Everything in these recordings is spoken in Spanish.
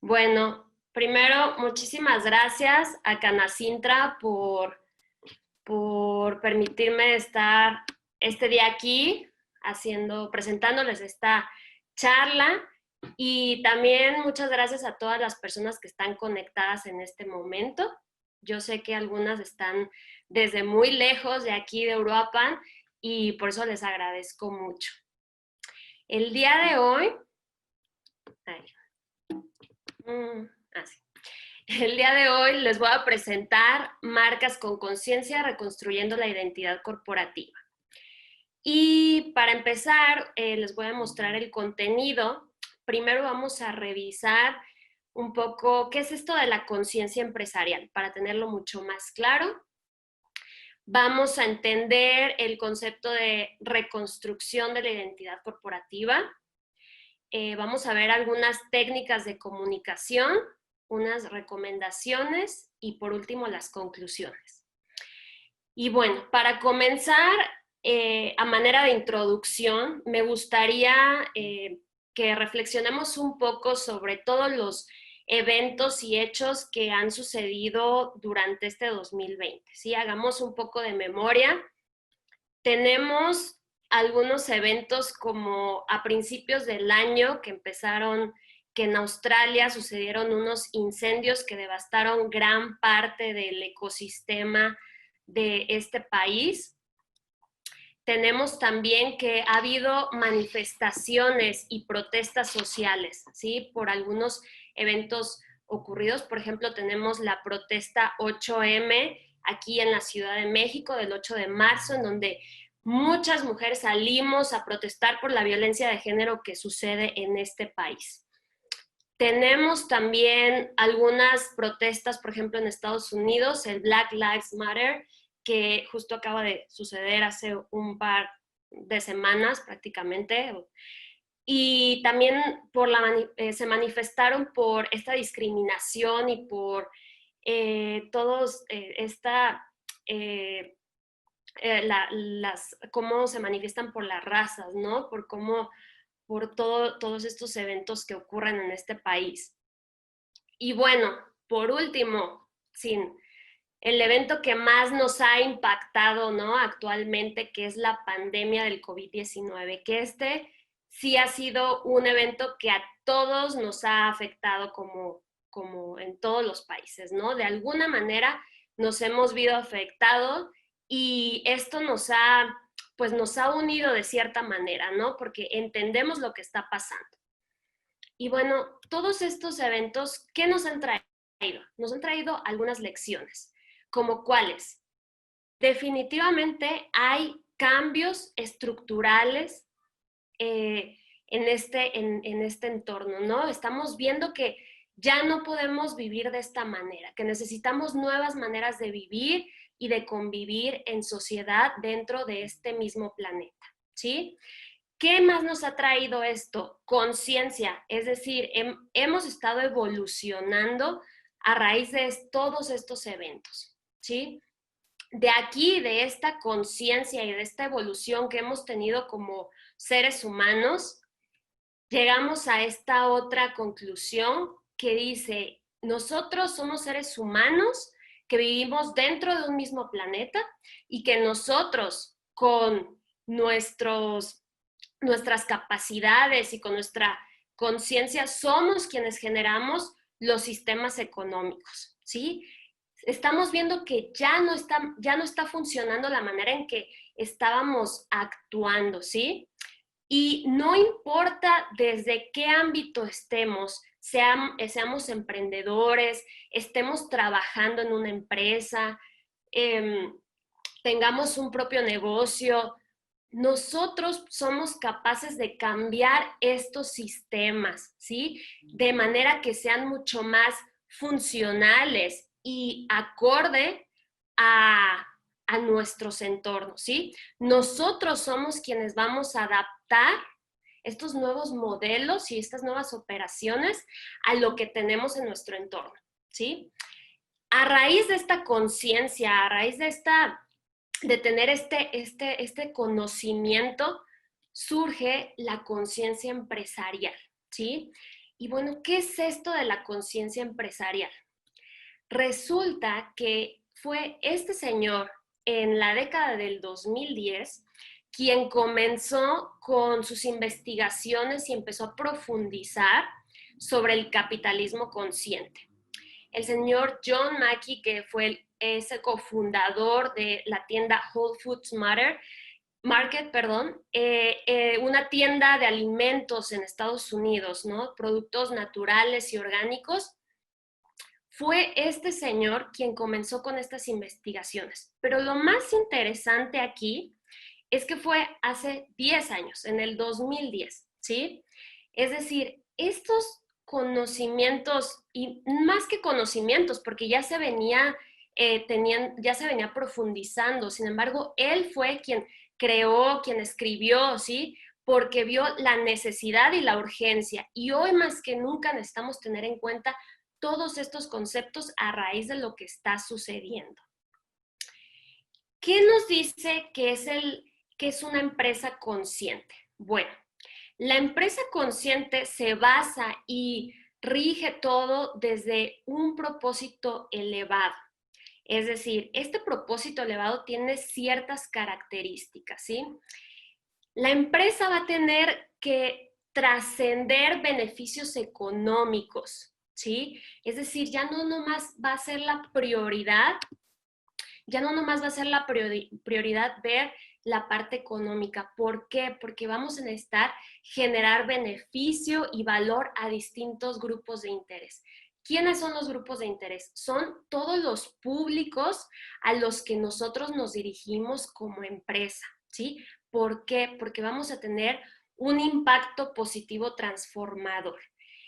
Bueno, primero, muchísimas gracias a Canacintra por permitirme estar este día aquí presentándoles esta charla y también muchas gracias a todas las personas que están conectadas en este momento. Yo sé que algunas están desde muy lejos de aquí de Europa y por eso les agradezco mucho. El día de hoy, ay, así. El día de hoy les voy a presentar marcas con conciencia reconstruyendo la identidad corporativa. Y para empezar, les voy a mostrar el contenido. Primero vamos a revisar un poco qué es esto de la conciencia empresarial, para tenerlo mucho más claro. Vamos a entender el concepto de reconstrucción de la identidad corporativa. Vamos a ver algunas técnicas de comunicación, unas recomendaciones y por último las conclusiones. Y bueno, para comenzar, a manera de introducción, me gustaría que reflexionemos un poco sobre todos los eventos y hechos que han sucedido durante este 2020. ¿Sí? Hagamos un poco de memoria. Tenemos algunos eventos como a principios del año que empezaron, que en Australia sucedieron unos incendios que devastaron gran parte del ecosistema de este país. Tenemos también que ha habido manifestaciones y protestas sociales, ¿sí? Por algunos eventos ocurridos. Por ejemplo, tenemos la protesta 8M aquí en la Ciudad de México del 8 de marzo, en donde muchas mujeres salimos a protestar por la violencia de género que sucede en este país. Tenemos también algunas protestas, por ejemplo, en Estados Unidos, el Black Lives Matter, que justo acaba de suceder hace un par de semanas prácticamente. Y también se manifestaron por esta discriminación y por todos cómo se manifiestan por las razas, ¿no? Por todos estos eventos que ocurren en este país. Y bueno, por último, el evento que más nos ha impactado, ¿no? Actualmente, que es la pandemia del COVID-19, que sí ha sido un evento que a todos nos ha afectado como en todos los países, ¿no? De alguna manera nos hemos visto afectados y esto pues nos ha unido de cierta manera, ¿no? Porque entendemos lo que está pasando. Y bueno, todos estos eventos, ¿qué nos han traído? Nos han traído algunas lecciones, como cuáles. Definitivamente hay cambios estructurales en este entorno, ¿no? Estamos viendo que ya no podemos vivir de esta manera, que necesitamos nuevas maneras de vivir y de convivir en sociedad dentro de este mismo planeta, ¿sí? ¿Qué más nos ha traído esto? Conciencia, es decir, hemos estado evolucionando a raíz de todos estos eventos, ¿sí? De aquí, de esta conciencia y de esta evolución que hemos tenido como seres humanos, llegamos a esta otra conclusión que dice, nosotros somos seres humanos que vivimos dentro de un mismo planeta y que nosotros con nuestras capacidades y con nuestra conciencia somos quienes generamos los sistemas económicos, ¿sí? Estamos viendo que ya no está funcionando la manera en que estábamos actuando, ¿sí? Y no importa desde qué ámbito estemos, seamos emprendedores, estemos trabajando en una empresa, tengamos un propio negocio, nosotros somos capaces de cambiar estos sistemas, ¿sí? De manera que sean mucho más funcionales y acorde a nuestros entornos, ¿sí? Nosotros somos quienes vamos a adaptar estos nuevos modelos y estas nuevas operaciones a lo que tenemos en nuestro entorno, ¿sí? A raíz de esta conciencia, a raíz de tener este conocimiento, surge la conciencia empresarial, ¿sí? Y bueno, ¿qué es esto de la conciencia empresarial? Resulta que fue este señor en la década del 2010 quien comenzó con sus investigaciones y empezó a profundizar sobre el capitalismo consciente. El señor John Mackey, que fue ese cofundador de la tienda Whole Foods Market, una tienda de alimentos en Estados Unidos, ¿no? Productos naturales y orgánicos. Fue este señor quien comenzó con estas investigaciones. Pero lo más interesante aquí es que fue hace 10 años, en el 2010, ¿sí? Es decir, estos conocimientos, y más que conocimientos, porque ya se venía profundizando, sin embargo, él fue quien creó, quien escribió, ¿sí? Porque vio la necesidad y la urgencia. Y hoy más que nunca necesitamos tener en cuenta todos estos conceptos a raíz de lo que está sucediendo. ¿Qué nos dice que es una empresa consciente? Bueno, la empresa consciente se basa y rige todo desde un propósito elevado. Es decir, este propósito elevado tiene ciertas características, ¿sí? La empresa va a tener que trascender beneficios económicos, ¿sí? Es decir, ya no nomás va a ser la prioridad, ya no nomás va a ser la prioridad ver la parte económica. ¿Por qué? Porque vamos a necesitar generar beneficio y valor a distintos grupos de interés. ¿Quiénes son los grupos de interés? Son todos los públicos a los que nosotros nos dirigimos como empresa, ¿sí? ¿Por qué? Porque vamos a tener un impacto positivo transformador.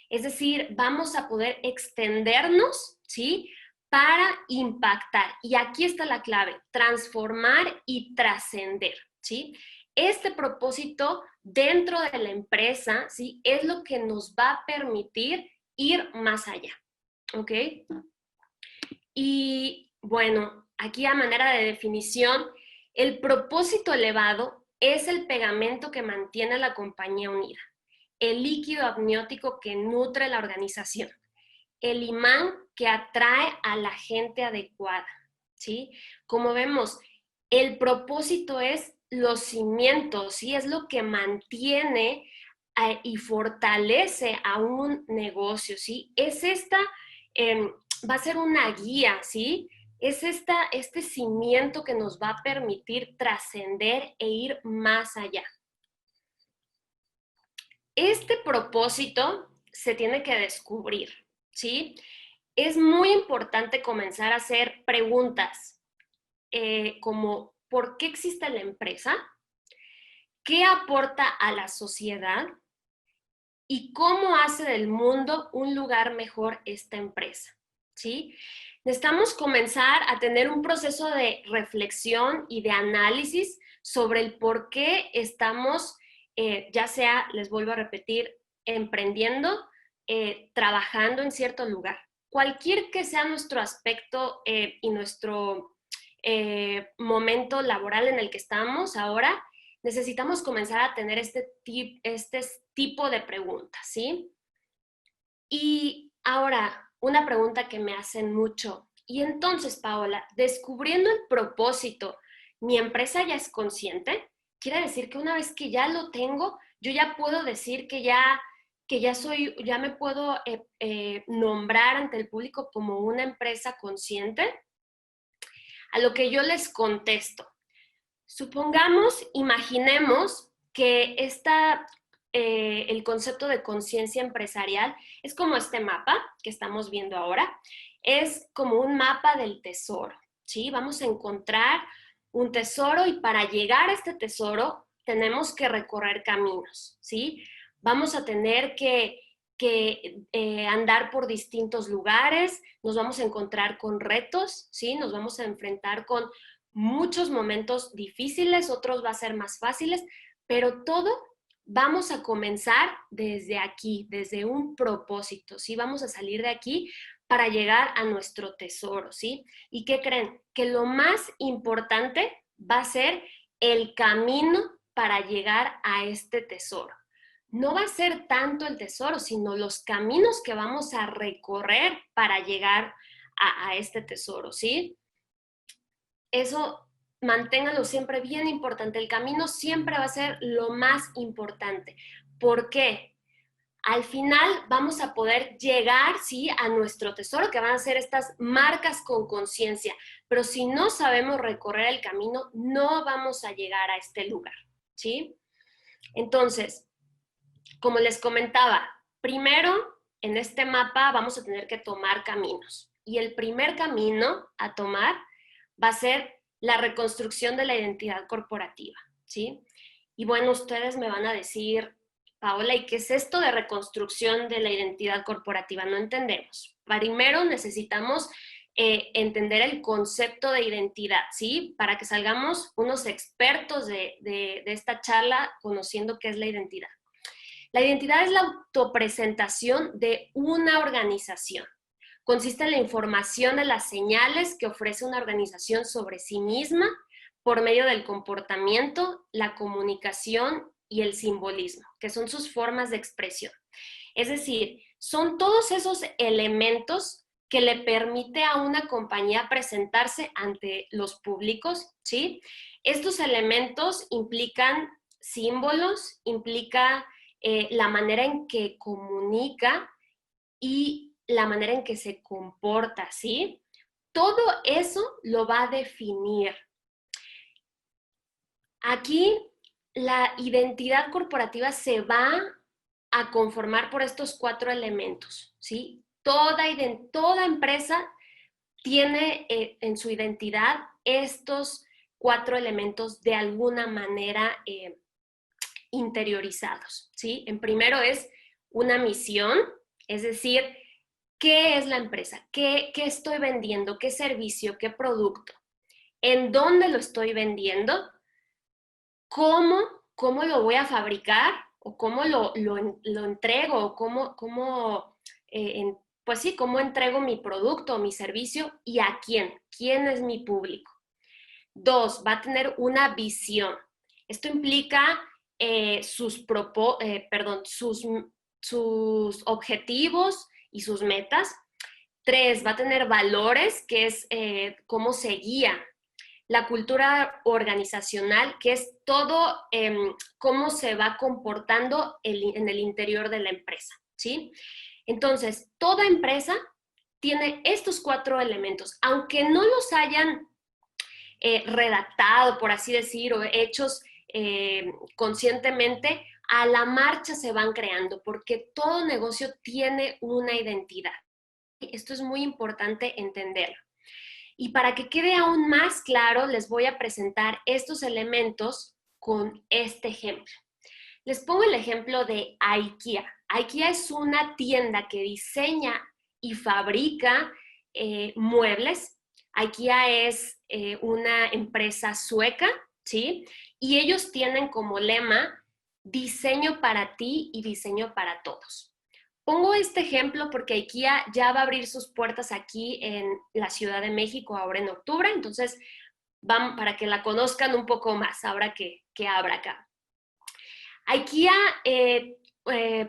Es decir, vamos a poder extendernos, ¿sí? Para impactar. Y aquí está la clave, transformar y trascender, ¿sí? Este propósito dentro de la empresa, ¿sí? Es lo que nos va a permitir ir más allá, ¿ok? Y bueno, aquí a manera de definición, el propósito elevado es el pegamento que mantiene a la compañía unida, el líquido amniótico que nutre la organización, el imán que atrae a la gente adecuada, ¿sí? Como vemos, el propósito es los cimientos, ¿sí? Es lo que mantiene y fortalece a un negocio, ¿sí? Va a ser una guía, ¿sí? Es este cimiento que nos va a permitir trascender e ir más allá. Este propósito se tiene que descubrir, ¿sí? Es muy importante comenzar a hacer preguntas como ¿por qué existe la empresa? ¿Qué aporta a la sociedad? ¿Y cómo hace del mundo un lugar mejor esta empresa? ¿Sí? Necesitamos comenzar a tener un proceso de reflexión y de análisis sobre el por qué estamos, ya sea, les vuelvo a repetir, emprendiendo, trabajando en cierto lugar. Cualquier que sea nuestro aspecto y nuestro momento laboral en el que estamos ahora, necesitamos comenzar a tener este tipo de preguntas, ¿sí? Y ahora, una pregunta que me hacen mucho. Y entonces, Paola, descubriendo el propósito, ¿mi empresa ya es consciente? Quiere decir que una vez que ya lo tengo, yo ya puedo decir ya me puedo nombrar ante el público como una empresa consciente. A lo que yo les contesto, supongamos, imaginemos que el concepto de conciencia empresarial es como este mapa que estamos viendo ahora, es como un mapa del tesoro, ¿sí? Vamos a encontrar un tesoro y para llegar a este tesoro tenemos que recorrer caminos, ¿sí? Vamos a tener que andar por distintos lugares, nos vamos a encontrar con retos, ¿sí? Nos vamos a enfrentar con muchos momentos difíciles, otros va a ser más fáciles, pero todo vamos a comenzar desde aquí, desde un propósito, ¿sí? Vamos a salir de aquí para llegar a nuestro tesoro, ¿sí? ¿Y qué creen? Que lo más importante va a ser el camino para llegar a este tesoro. no va a ser tanto el tesoro, sino los caminos que vamos a recorrer para llegar a este tesoro, ¿sí? Eso manténgalo siempre bien importante. El camino siempre va a ser lo más importante. ¿Por qué? Al final vamos a poder llegar, sí, a nuestro tesoro, que van a ser estas marcas con conciencia. Pero si no sabemos recorrer el camino, no vamos a llegar a este lugar, ¿sí? Entonces, como les comentaba, primero en este mapa vamos a tener que tomar caminos. Y el primer camino a tomar va a ser la reconstrucción de la identidad corporativa, ¿sí? Y bueno, ustedes me van a decir, Paola, ¿y qué es esto de reconstrucción de la identidad corporativa? No entendemos. Primero necesitamos entender el concepto de identidad, ¿sí? Para que salgamos unos expertos de esta charla conociendo qué es la identidad. La identidad es la autopresentación de una organización. Consiste en la información de las señales que ofrece una organización sobre sí misma por medio del comportamiento, la comunicación y el simbolismo, que son sus formas de expresión. Es decir, son todos esos elementos que le permite a una compañía presentarse ante los públicos, ¿sí? Estos elementos implican símbolos, implica la manera en que comunica y la manera en que se comporta, ¿sí? Todo eso lo va a definir. Aquí la identidad corporativa se va a conformar por estos 4 elementos, ¿sí? Toda empresa tiene en su identidad estos 4 elementos de alguna manera interiorizados, ¿sí? En primero es una misión, es decir, ¿qué es la empresa? ¿Qué estoy vendiendo? ¿Qué servicio? ¿Qué producto? ¿En dónde lo estoy vendiendo? ¿Cómo lo voy a fabricar? ¿O cómo lo entrego? ¿O pues sí, cómo entrego mi producto o mi servicio? ¿Y a quién? ¿Quién es mi público? 2, va a tener una visión. Esto implica sus objetivos y sus metas. 3, va a tener valores, que es cómo se guía. La cultura organizacional, que es todo cómo se va comportando en el interior de la empresa, ¿sí? Entonces, toda empresa tiene estos 4 elementos, aunque no los hayan redactado, por así decir, o hechos conscientemente, a la marcha se van creando, porque todo negocio tiene una identidad. Esto es muy importante entenderlo. Y para que quede aún más claro, les voy a presentar estos elementos con este ejemplo. Les pongo el ejemplo de IKEA. IKEA es una tienda que diseña y fabrica muebles. IKEA es una empresa sueca, ¿sí? Y ellos tienen como lema diseño para ti y diseño para todos. Pongo este ejemplo porque IKEA ya va a abrir sus puertas aquí en la Ciudad de México ahora en octubre, entonces van para que la conozcan un poco más ahora que abra acá. IKEA,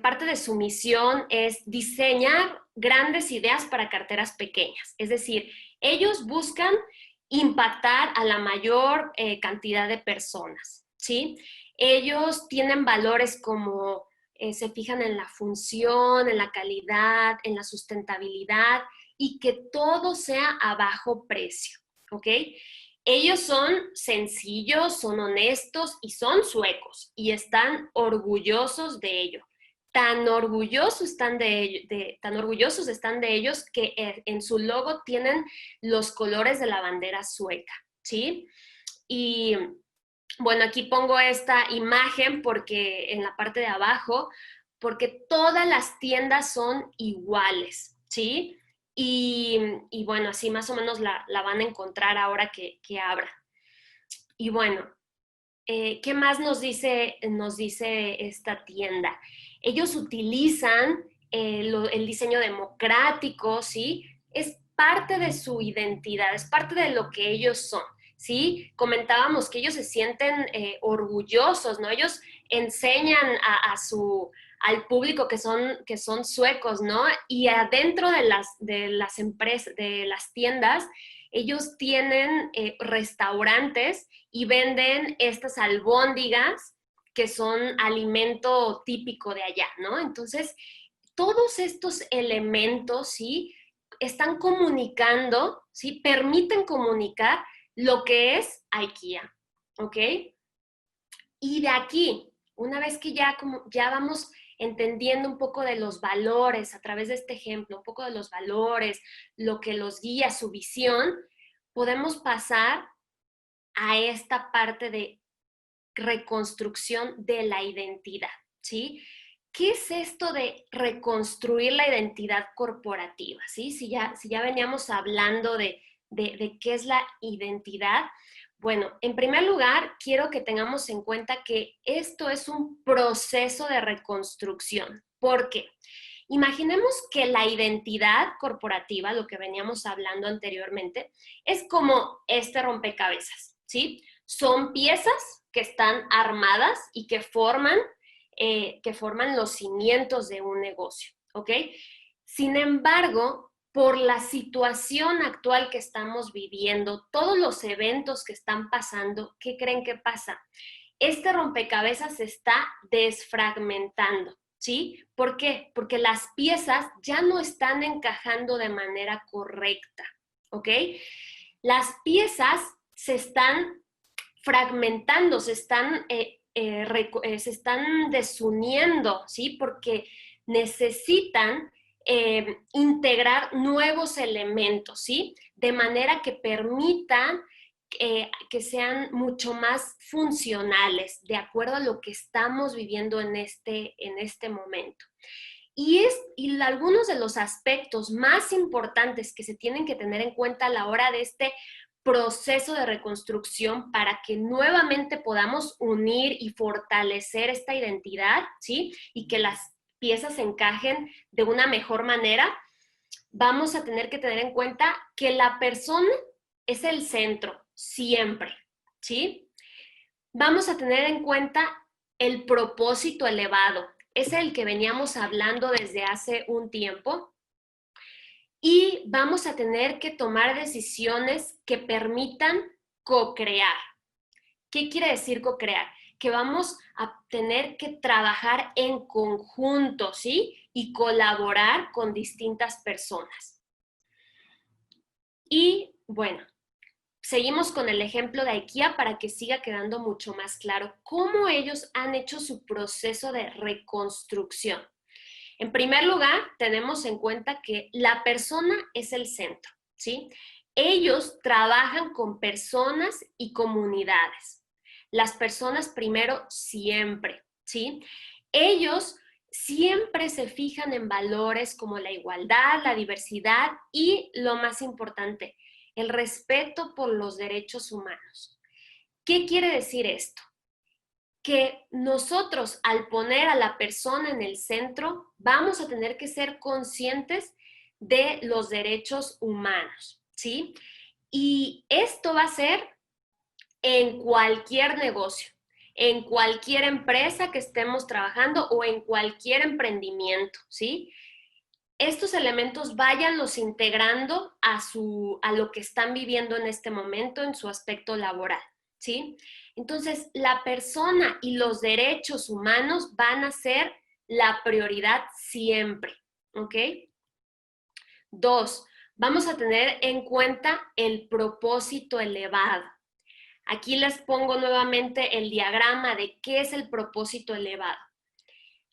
parte de su misión es diseñar grandes ideas para carteras pequeñas, es decir, ellos buscan impactar a la mayor cantidad de personas, ¿sí? Ellos tienen valores como se fijan en la función, en la calidad, en la sustentabilidad y que todo sea a bajo precio, ¿ok? Ellos son sencillos, son honestos y son suecos y están orgullosos de ello. Tan orgullosos están de ellos que en su logo tienen los colores de la bandera sueca, ¿sí? Y bueno, aquí pongo esta imagen porque en la parte de abajo, porque todas las tiendas son iguales, ¿sí? Y bueno, así más o menos la van a encontrar ahora que abra. Y bueno, ¿qué más nos dice esta tienda? Ellos utilizan el diseño democrático, ¿sí? Es parte de su identidad, es parte de lo que ellos son, ¿sí? Comentábamos que ellos se sienten orgullosos, ¿no? Ellos enseñan al público que son suecos, ¿no? Y adentro de las empresas, de las tiendas, ellos tienen restaurantes y venden estas albóndigas que son alimento típico de allá, ¿no? Entonces, todos estos elementos, ¿sí? Están comunicando, ¿sí? Permiten comunicar lo que es IKEA, ¿ok? Y de aquí, una vez que ya vamos entendiendo un poco de los valores a través de este ejemplo, un poco de los valores, lo que los guía, su visión, podemos pasar a esta parte de reconstrucción de la identidad, ¿sí? ¿Qué es esto de reconstruir la identidad corporativa? ¿Sí? Si ya veníamos hablando de qué es la identidad, bueno, en primer lugar, quiero que tengamos en cuenta que esto es un proceso de reconstrucción. ¿Por qué? Imaginemos que la identidad corporativa, lo que veníamos hablando anteriormente, es como este rompecabezas, ¿sí? Son piezas que están armadas y que forman los cimientos de un negocio, ¿ok? Sin embargo, por la situación actual que estamos viviendo, todos los eventos que están pasando, ¿qué creen que pasa? Este rompecabezas se está desfragmentando, ¿sí? ¿Por qué? Porque las piezas ya no están encajando de manera correcta, ¿ok? Las piezas se están fragmentando, se están desuniendo, ¿sí? Porque necesitan integrar nuevos elementos, ¿sí? De manera que permitan que sean mucho más funcionales, de acuerdo a lo que estamos viviendo en este momento. Y algunos de los aspectos más importantes que se tienen que tener en cuenta a la hora de este proceso de reconstrucción para que nuevamente podamos unir y fortalecer esta identidad, ¿sí? Y que las piezas encajen de una mejor manera, vamos a tener que tener en cuenta que la persona es el centro, siempre, ¿sí? Vamos a tener en cuenta el propósito elevado, es el que veníamos hablando desde hace un tiempo, y vamos a tener que tomar decisiones que permitan co-crear. ¿Qué quiere decir co-crear? Que vamos a tener que trabajar en conjunto, ¿sí? Y colaborar con distintas personas. Y bueno, seguimos con el ejemplo de IKEA para que siga quedando mucho más claro cómo ellos han hecho su proceso de reconstrucción. En primer lugar, tenemos en cuenta que la persona es el centro, ¿sí? Ellos trabajan con personas y comunidades. Las personas primero siempre, ¿sí? Ellos siempre se fijan en valores como la igualdad, la diversidad y, lo más importante, el respeto por los derechos humanos. ¿Qué quiere decir esto? Que nosotros, al poner a la persona en el centro, vamos a tener que ser conscientes de los derechos humanos, ¿sí? Y esto va a ser en cualquier negocio, en cualquier empresa que estemos trabajando o en cualquier emprendimiento, ¿sí? Estos elementos váyanlos integrando a lo que están viviendo en este momento en su aspecto laboral, ¿sí? Entonces, la persona y los derechos humanos van a ser la prioridad siempre, ¿ok? 2, vamos a tener en cuenta el propósito elevado. Aquí les pongo nuevamente el diagrama de qué es el propósito elevado.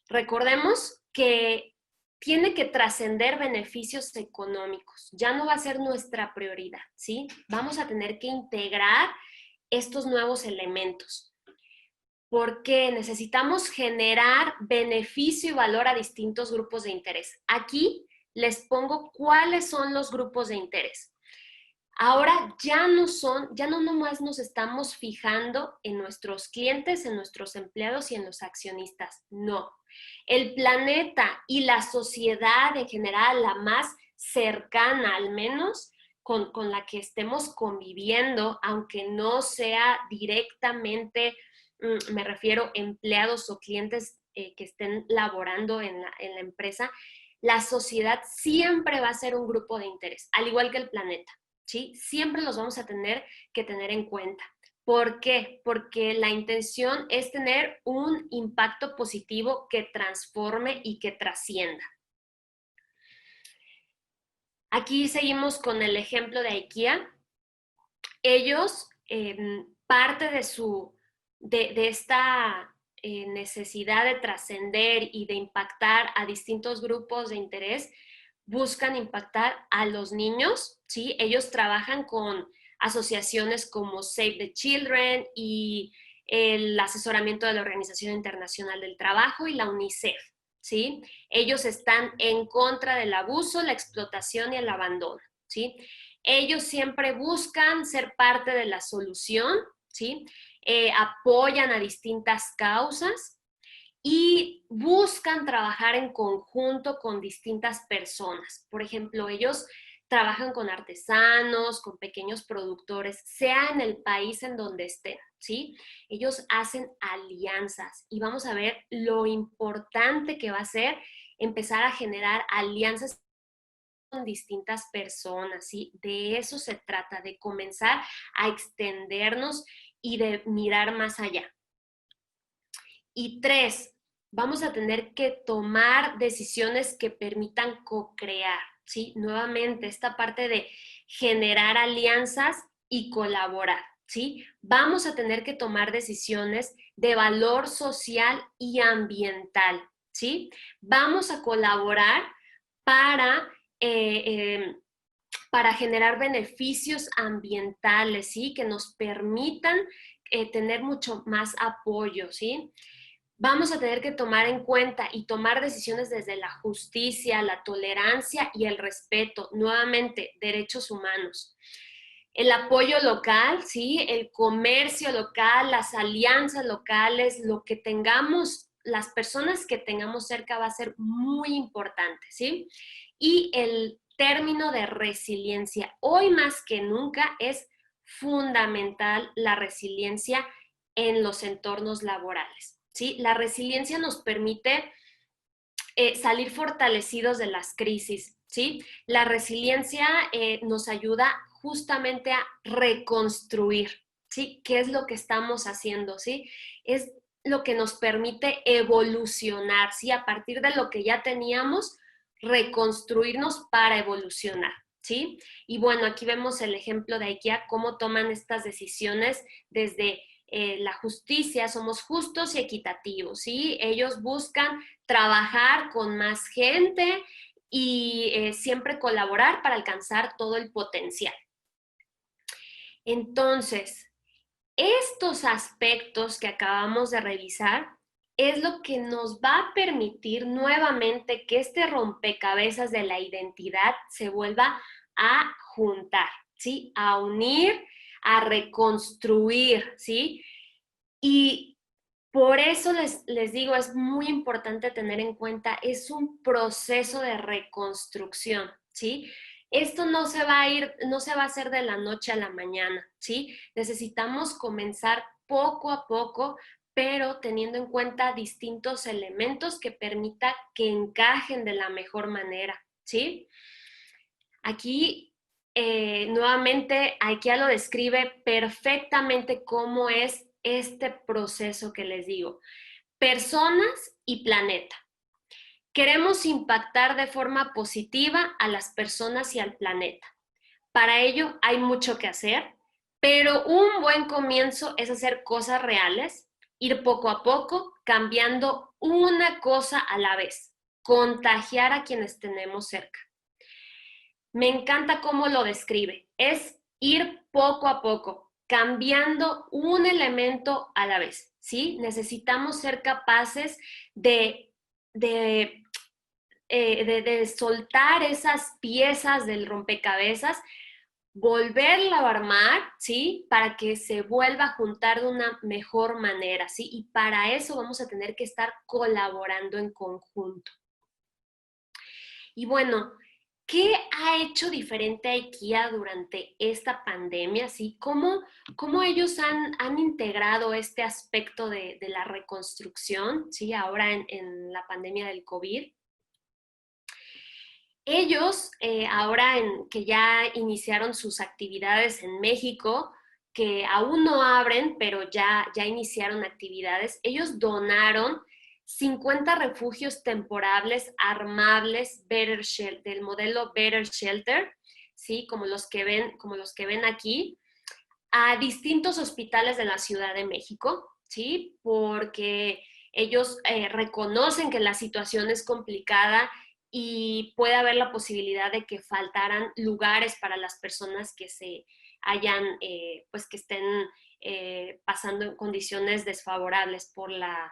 Recordemos que tiene que trascender beneficios económicos. Ya no va a ser nuestra prioridad, ¿sí? Vamos a tener que integrar estos nuevos elementos, porque necesitamos generar beneficio y valor a distintos grupos de interés. Aquí les pongo cuáles son los grupos de interés. Ahora ya no nomás nos estamos fijando en nuestros clientes, en nuestros empleados y en los accionistas. No. El planeta y la sociedad en general, la más cercana al menos, con la que estemos conviviendo, aunque no sea directamente me refiero empleados o clientes que estén laborando en la empresa, la sociedad siempre va a ser un grupo de interés, al igual que el planeta, ¿sí? Siempre los vamos a tener que tener en cuenta. ¿Por qué? Porque la intención es tener un impacto positivo que transforme y que trascienda. Aquí seguimos con el ejemplo de IKEA. Ellos, parte de esta necesidad de trascender y de impactar a distintos grupos de interés, buscan impactar a los niños, ¿sí? Ellos trabajan con asociaciones como Save the Children y el asesoramiento de la Organización Internacional del Trabajo y la UNICEF, ¿sí? Ellos están en contra del abuso, la explotación y el abandono, ¿sí? Ellos siempre buscan ser parte de la solución, ¿sí? Apoyan a distintas causas y buscan trabajar en conjunto con distintas personas. Por ejemplo, ellos trabajan con artesanos, con pequeños productores, sea en el país en donde estén, ¿sí? Ellos hacen alianzas y vamos a ver lo importante que va a ser empezar a generar alianzas con distintas personas, ¿sí? De eso se trata, de comenzar a extendernos y de mirar más allá. Y 3, vamos a tener que tomar decisiones que permitan co-crear, ¿sí? Nuevamente, esta parte de generar alianzas y colaborar, ¿sí? Vamos a tener que tomar decisiones de valor social y ambiental, ¿sí? Vamos a colaborar para para generar beneficios ambientales, ¿sí? Que nos permitan tener mucho más apoyo, ¿sí? Vamos a tener que tomar en cuenta y tomar decisiones desde la justicia, la tolerancia y el respeto, nuevamente, derechos humanos. El apoyo local, ¿sí? El comercio local, las alianzas locales, lo que tengamos, las personas que tengamos cerca va a ser muy importante, ¿sí? Y el término de resiliencia. Hoy más que nunca es fundamental la resiliencia en los entornos laborales, ¿sí? La resiliencia nos permite salir fortalecidos de las crisis, ¿sí? La resiliencia nos ayuda justamente a reconstruir, ¿sí? ¿Qué es lo que estamos haciendo, ¿sí? Es lo que nos permite evolucionar, ¿sí? A partir de lo que ya teníamos, reconstruirnos para evolucionar, ¿sí? Y bueno, aquí vemos el ejemplo de IKEA, cómo toman estas decisiones desde la justicia, somos justos y equitativos, ¿sí? Ellos buscan trabajar con más gente y siempre colaborar para alcanzar todo el potencial. Entonces, estos aspectos que acabamos de revisar es lo que nos va a permitir nuevamente que este rompecabezas de la identidad se vuelva a juntar, ¿sí? A unir, a reconstruir, ¿sí? Y por eso les digo, es muy importante tener en cuenta, es un proceso de reconstrucción, ¿sí? Esto no se va a ir, no se va a hacer de la noche a la mañana, ¿sí? Necesitamos comenzar poco a poco, pero teniendo en cuenta distintos elementos que permita que encajen de la mejor manera, ¿sí? Aquí, nuevamente, IKEA lo describe perfectamente cómo es este proceso que les digo. Personas y planeta. Queremos impactar de forma positiva a las personas y al planeta. Para ello hay mucho que hacer, pero un buen comienzo es hacer cosas reales, ir poco a poco, cambiando una cosa a la vez, contagiar a quienes tenemos cerca. Me encanta cómo lo describe. Es ir poco a poco, cambiando un elemento a la vez, ¿sí? Necesitamos ser capaces de, de soltar esas piezas del rompecabezas, volverla a armar, ¿sí? Para que se vuelva a juntar de una mejor manera, ¿sí? Y para eso vamos a tener que estar colaborando en conjunto. Y bueno, ¿Qué ha hecho diferente a IKEA durante esta pandemia? ¿Sí? ¿Cómo ellos han integrado este aspecto de la reconstrucción, ¿sí? Ahora en la pandemia del COVID. Ellos, ahora que ya iniciaron sus actividades en México, que aún no abren, pero ya iniciaron actividades, ellos donaron 50 refugios temporales armables del modelo Better Shelter, ¿sí? Como los que ven aquí, a distintos hospitales de la Ciudad de México, ¿sí? Porque ellos reconocen que la situación es complicada y puede haber la posibilidad de que faltaran lugares para las personas que se hayan, pues que estén pasando en condiciones desfavorables por la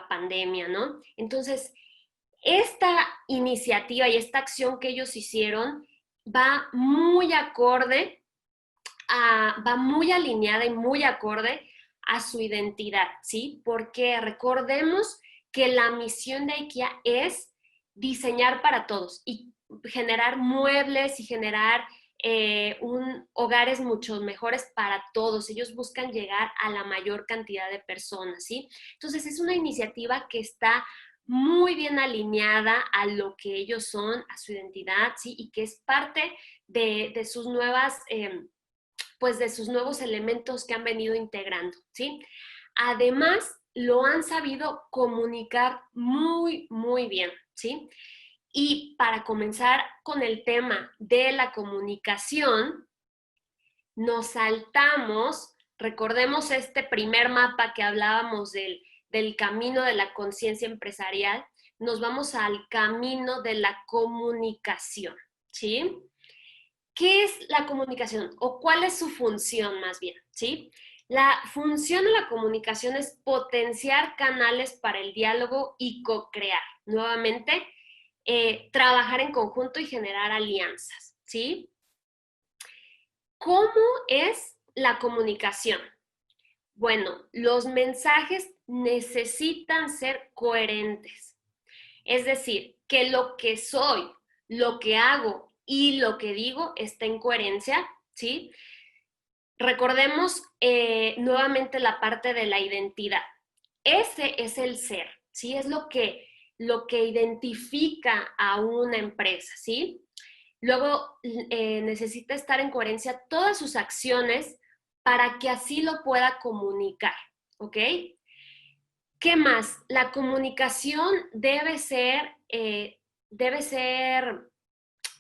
pandemia, ¿no? Entonces, esta iniciativa y esta acción que ellos hicieron va muy acorde va muy alineada y muy acorde a su identidad, ¿sí? Porque recordemos que la misión de IKEA es diseñar para todos y generar muebles y generar hogares mucho mejores para todos. Ellos buscan llegar a la mayor cantidad de personas, ¿sí? Entonces es una iniciativa que está muy bien alineada a lo que ellos son, a su identidad, ¿sí? Y que es parte de sus nuevas pues de sus nuevos elementos que han venido integrando, ¿sí? Además, lo han sabido comunicar muy, muy bien, ¿sí? Y para comenzar con el tema de la comunicación, nos saltamos, recordemos este primer mapa que hablábamos del camino de la conciencia empresarial, nos vamos al camino de la comunicación, ¿sí? ¿Qué es la comunicación o cuál es su función más bien? ¿Sí? La función de la comunicación es potenciar canales para el diálogo y co-crear. Nuevamente, trabajar en conjunto y generar alianzas. ¿Sí? ¿Cómo es la comunicación? Bueno, los mensajes necesitan ser coherentes. Es decir, que lo que soy, lo que hago y lo que digo está en coherencia, ¿sí? Recordemos nuevamente la parte de la identidad. Ese es el ser, ¿sí? Es lo que identifica a una empresa, ¿sí? Luego necesita estar en coherencia todas sus acciones para que así lo pueda comunicar, ¿ok? ¿Qué más? La comunicación debe ser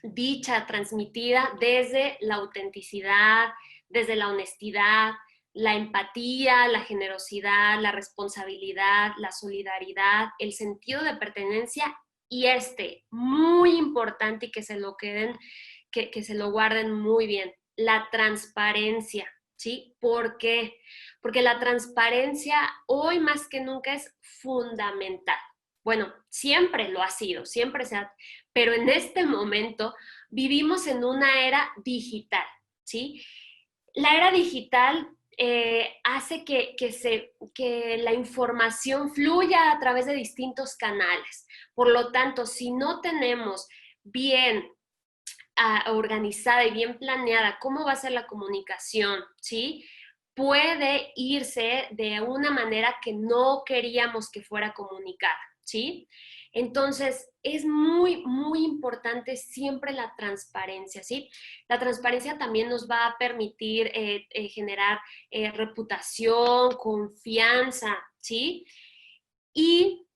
dicha, transmitida desde la autenticidad, desde la honestidad, la empatía, la generosidad, la responsabilidad, la solidaridad, el sentido de pertenencia y muy importante y que se lo queden, que se lo guarden muy bien, la transparencia, ¿sí? ¿Por qué? Porque la transparencia hoy más que nunca es fundamental. Bueno, siempre lo ha sido, siempre se ha, pero en este momento vivimos en una era digital, ¿sí? La era digital hace que la información fluya a través de distintos canales. Por lo tanto, si no tenemos bien organizada y bien planeada cómo va a ser la comunicación, ¿sí? Puede irse de una manera que no queríamos que fuera comunicada, ¿sí? Entonces, es muy, muy importante siempre la transparencia, ¿sí? La transparencia también nos va a permitir generar reputación, confianza, ¿sí? Y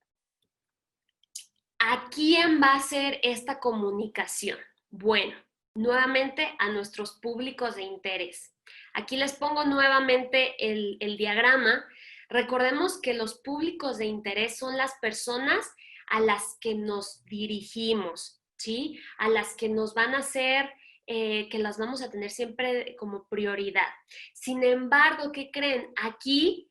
¿a quién va a ser esta comunicación? Bueno, nuevamente a nuestros públicos de interés. Aquí les pongo nuevamente el diagrama. Recordemos que los públicos de interés son las personas a las que nos dirigimos, ¿sí? A las que nos van a hacer, que las vamos a tener siempre como prioridad. Sin embargo, ¿qué creen? Aquí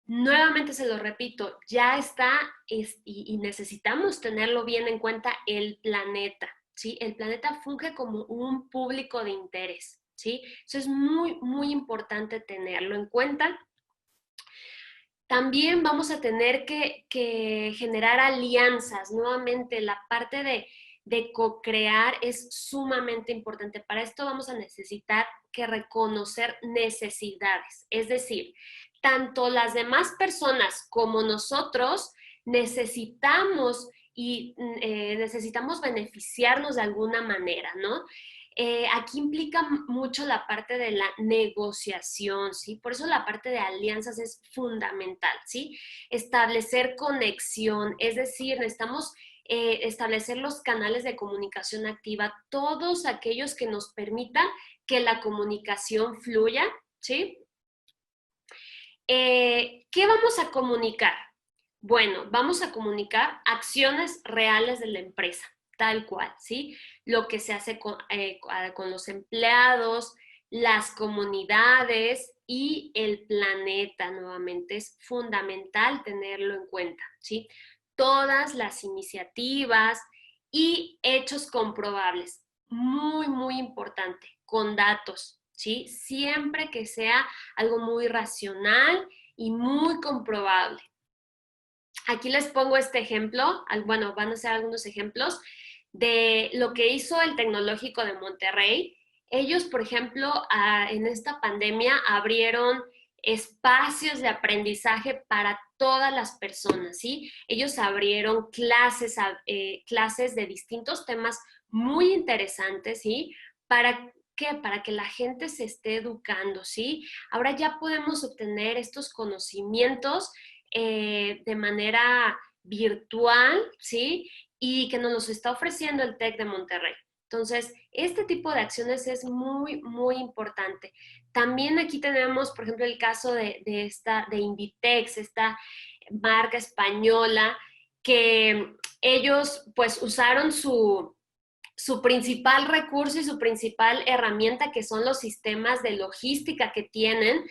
nuevamente se lo repito, ya está y necesitamos tenerlo bien en cuenta el planeta, ¿sí? El planeta funge como un público de interés, ¿sí? Eso es muy, muy importante tenerlo en cuenta. También vamos a tener que generar alianzas, nuevamente la parte de co-crear es sumamente importante. Para esto vamos a necesitar que reconocer necesidades, es decir, tanto las demás personas como nosotros necesitamos necesitamos beneficiarnos de alguna manera, ¿no? Aquí implica mucho la parte de la negociación, ¿sí? Por eso la parte de alianzas es fundamental, ¿sí? Establecer conexión, es decir, necesitamos establecer los canales de comunicación activa, todos aquellos que nos permitan que la comunicación fluya, ¿sí? ¿Qué vamos a comunicar? Bueno, vamos a comunicar acciones reales de la empresa, tal cual, ¿sí? Lo que se hace con los empleados, las comunidades y el planeta, nuevamente, es fundamental tenerlo en cuenta, ¿sí? Todas las iniciativas y hechos comprobables, muy, muy importante, con datos, ¿sí? Siempre que sea algo muy racional y muy comprobable. Aquí les pongo este ejemplo, bueno, van a ser algunos ejemplos de lo que hizo el Tecnológico de Monterrey. Ellos, por ejemplo, en esta pandemia abrieron espacios de aprendizaje para todas las personas, ¿sí? Ellos abrieron clases de distintos temas muy interesantes, ¿sí? ¿Para qué? Para que la gente se esté educando, ¿sí? Ahora ya podemos obtener estos conocimientos de manera virtual, ¿sí? Y que nos los está ofreciendo el TEC de Monterrey. Entonces, este tipo de acciones es muy, muy importante. También aquí tenemos, por ejemplo, el caso de Inditex, esta marca española, que ellos pues usaron su principal recurso y su principal herramienta, que son los sistemas de logística que tienen,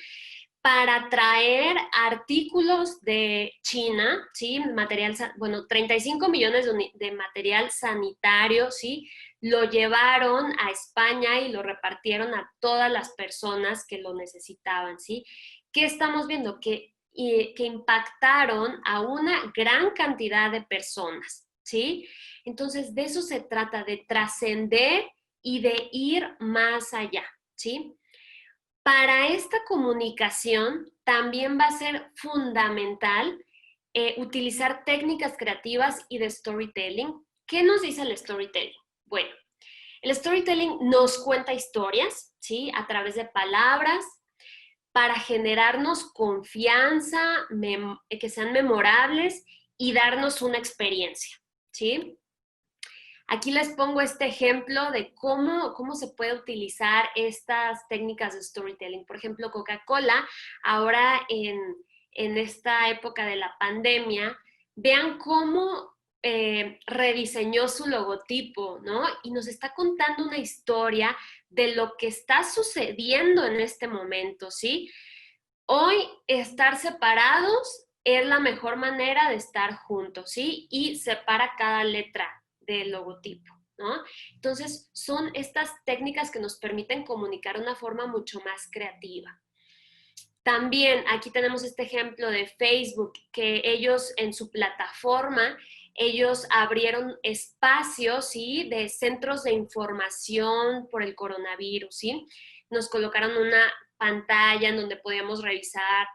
para traer artículos de China, ¿sí? Material, bueno, 35 millones de material sanitario, ¿sí? Lo llevaron a España y lo repartieron a todas las personas que lo necesitaban, ¿sí? ¿Qué estamos viendo? Que impactaron a una gran cantidad de personas, ¿sí? Entonces, de eso se trata, de trascender y de ir más allá, ¿sí? Para esta comunicación también va a ser fundamental utilizar técnicas creativas y de storytelling. ¿Qué nos dice el storytelling? Bueno, el storytelling nos cuenta historias, ¿sí? A través de palabras para generarnos confianza, que sean memorables y darnos una experiencia, ¿sí? Aquí les pongo este ejemplo de cómo se puede utilizar estas técnicas de storytelling. Por ejemplo, Coca-Cola, ahora en esta época de la pandemia, vean cómo rediseñó su logotipo, ¿no? Y nos está contando una historia de lo que está sucediendo en este momento, ¿sí? Hoy estar separados es la mejor manera de estar juntos, ¿sí? Y separa cada letra del logotipo, ¿no? Entonces, son estas técnicas que nos permiten comunicar de una forma mucho más creativa. También aquí tenemos este ejemplo de Facebook, que ellos en su plataforma, ellos abrieron espacios, ¿sí? De centros de información por el coronavirus, ¿sí? Nos colocaron una pantalla en donde podíamos revisar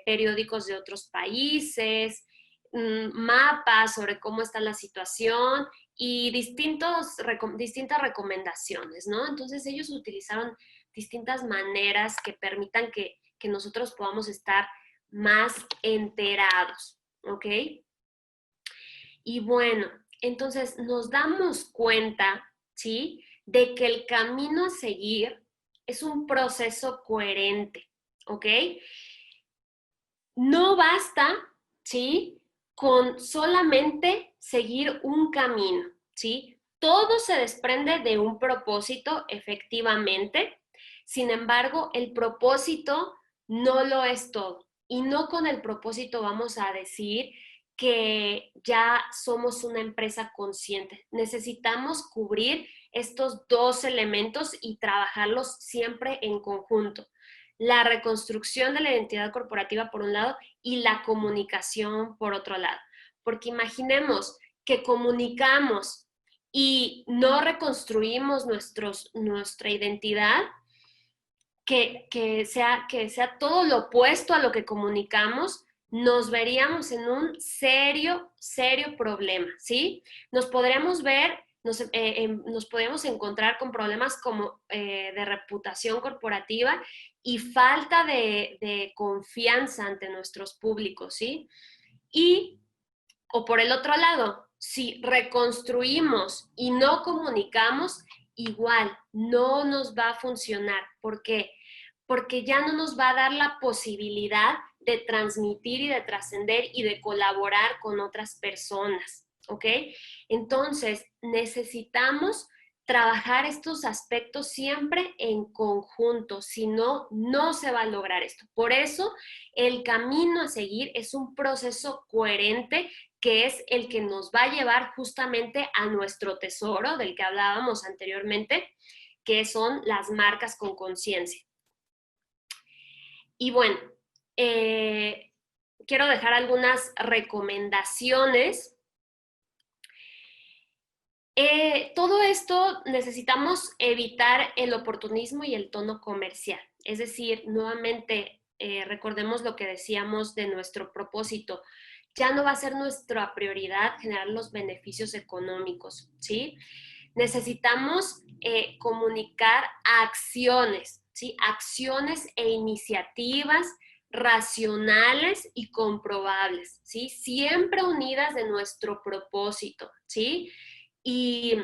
periódicos de otros países, mapas sobre cómo está la situación y distintas recomendaciones, ¿no? Entonces ellos utilizaron distintas maneras que permitan que nosotros podamos estar más enterados, ¿ok? Y bueno, entonces nos damos cuenta, ¿sí? De que el camino a seguir es un proceso coherente, ¿ok? No basta, ¿sí? Con solamente seguir un camino, ¿sí? Todo se desprende de un propósito, efectivamente. Sin embargo, el propósito no lo es todo. Y no con el propósito vamos a decir que ya somos una empresa consciente. Necesitamos cubrir estos dos elementos y trabajarlos siempre en conjunto. La reconstrucción de la identidad corporativa por un lado y la comunicación por otro lado. Porque imaginemos que comunicamos y no reconstruimos nuestra identidad, que sea todo lo opuesto a lo que comunicamos, nos veríamos en un serio problema, ¿sí? Nos podríamos ver, nos podríamos encontrar con problemas como de reputación corporativa y falta de confianza ante nuestros públicos, ¿sí? Y, o por el otro lado, si reconstruimos y no comunicamos, igual no nos va a funcionar. ¿Por qué? Porque ya no nos va a dar la posibilidad de transmitir y de trascender y de colaborar con otras personas, ¿ok? Entonces, necesitamos trabajar estos aspectos siempre en conjunto, si no, no se va a lograr esto. Por eso, el camino a seguir es un proceso coherente que es el que nos va a llevar justamente a nuestro tesoro del que hablábamos anteriormente, que son las marcas con conciencia. Y bueno, quiero dejar algunas recomendaciones. Todo esto necesitamos evitar el oportunismo y el tono comercial. Es decir, nuevamente, recordemos lo que decíamos de nuestro propósito. Ya no va a ser nuestra prioridad generar los beneficios económicos, ¿sí? Necesitamos comunicar acciones, ¿sí? Acciones e iniciativas racionales y comprobables, ¿sí? Siempre unidas de nuestro propósito, ¿sí? Y,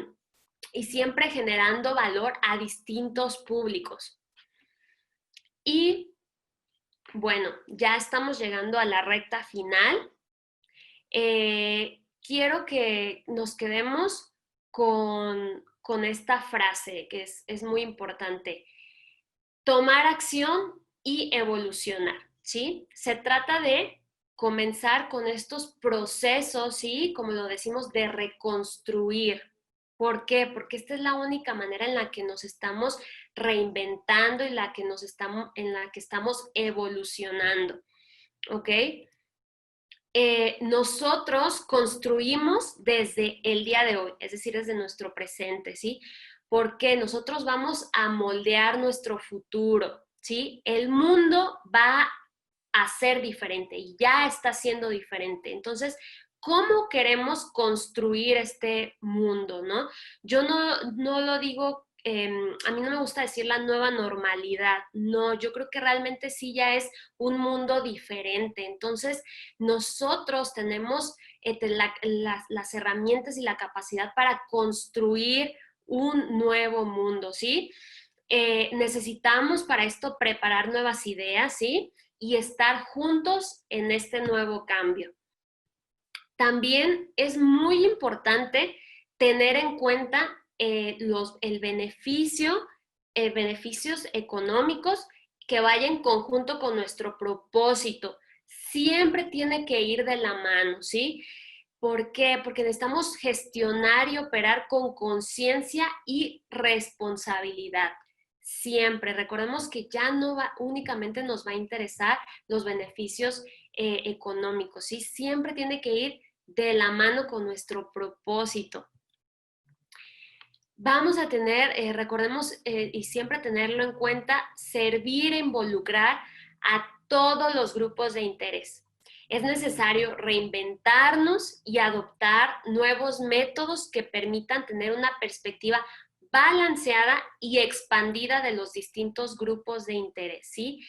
y siempre generando valor a distintos públicos. Y bueno, ya estamos llegando a la recta final. Quiero que nos quedemos con esta frase que es muy importante. Tomar acción y evolucionar, ¿sí? Se trata de comenzar con estos procesos, ¿sí? Como lo decimos, de reconstruir. ¿Por qué? Porque esta es la única manera en la que nos estamos reinventando y en la que estamos evolucionando, ¿ok? Nosotros construimos desde el día de hoy, es decir, desde nuestro presente, ¿sí? Porque nosotros vamos a moldear nuestro futuro, ¿sí? El mundo va a ser diferente y ya está siendo diferente. Entonces, ¿cómo queremos construir este mundo, no? Yo no lo digo, a mí no me gusta decir la nueva normalidad, no, yo creo que realmente sí ya es un mundo diferente. Entonces, nosotros tenemos las herramientas y la capacidad para construir un nuevo mundo, ¿sí? Necesitamos para esto preparar nuevas ideas, ¿sí? Y estar juntos en este nuevo cambio. También es muy importante tener en cuenta beneficios económicos que vayan en conjunto con nuestro propósito. Siempre tiene que ir de la mano, ¿sí? ¿Por qué? Porque necesitamos gestionar y operar con conciencia y responsabilidad. Siempre. Recordemos que ya no únicamente nos va a interesar los beneficios económicos, ¿sí? Siempre tiene que ir de la mano con nuestro propósito. Vamos a tener, recordemos y siempre tenerlo en cuenta, servir e involucrar a todos los grupos de interés. Es necesario reinventarnos y adoptar nuevos métodos que permitan tener una perspectiva balanceada y expandida de los distintos grupos de interés, ¿sí?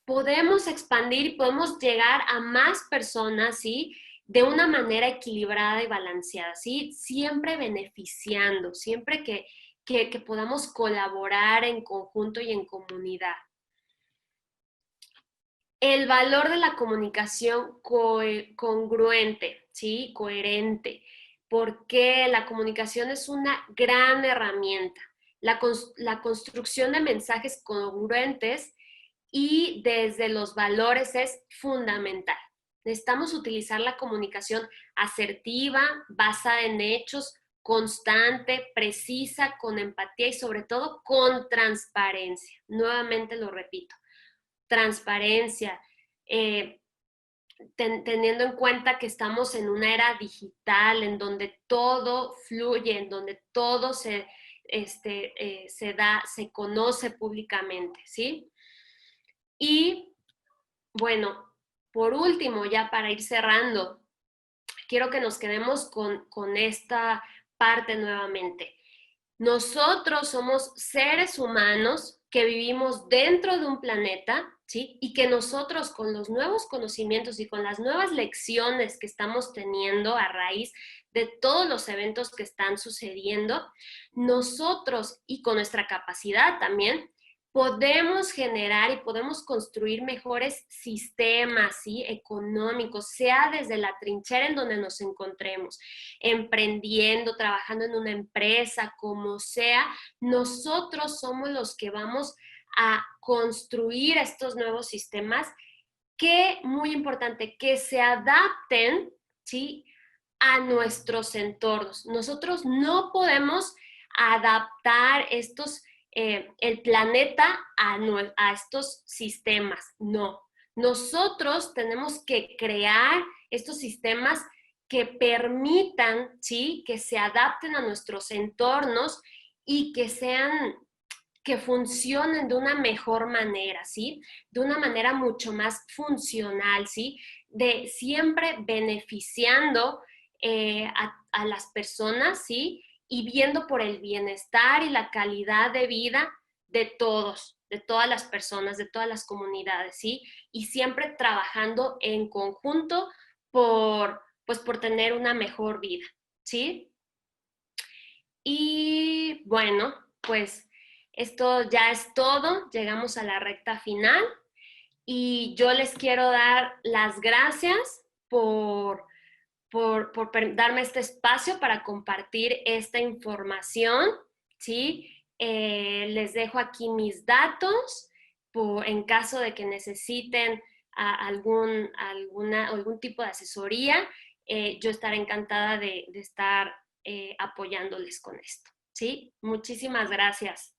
Podemos expandir y podemos llegar a más personas, ¿sí? De una manera equilibrada y balanceada, ¿sí? Siempre beneficiando, siempre que podamos colaborar en conjunto y en comunidad. El valor de la comunicación congruente, ¿sí? Coherente, porque la comunicación es una gran herramienta. La construcción de mensajes congruentes y desde los valores es fundamental. Necesitamos utilizar la comunicación asertiva, basada en hechos, constante, precisa, con empatía y sobre todo con transparencia. Nuevamente lo repito, transparencia. teniendo en cuenta que estamos en una era digital, en donde todo fluye, en donde todo se conoce públicamente, ¿sí? Y bueno, por último, ya para ir cerrando, quiero que nos quedemos con esta parte nuevamente. Nosotros somos seres humanos que vivimos dentro de un planeta, ¿sí? Y que nosotros con los nuevos conocimientos y con las nuevas lecciones que estamos teniendo a raíz de todos los eventos que están sucediendo, nosotros y con nuestra capacidad también podemos generar y podemos construir mejores sistemas, ¿sí? Económicos, sea desde la trinchera en donde nos encontremos, emprendiendo, trabajando en una empresa, como sea, nosotros somos los que vamos a construir estos nuevos sistemas que, muy importante, que se adapten, ¿sí? A nuestros entornos. Nosotros no podemos adaptar el planeta a estos sistemas, no. Nosotros tenemos que crear estos sistemas que permitan, ¿sí? Que se adapten a nuestros entornos y que funcionen de una mejor manera, ¿sí? De una manera mucho más funcional, ¿sí? De siempre beneficiando a las personas, ¿sí? Y viendo por el bienestar y la calidad de vida de todos, de todas las personas, de todas las comunidades, ¿sí? Y siempre trabajando en conjunto por tener una mejor vida, ¿sí? Y bueno, pues esto ya es todo, llegamos a la recta final y yo les quiero dar las gracias por darme este espacio para compartir esta información, ¿sí? Les dejo aquí mis datos en caso de que necesiten algún tipo de asesoría. Yo estaré encantada de estar apoyándoles con esto, ¿sí? Muchísimas gracias.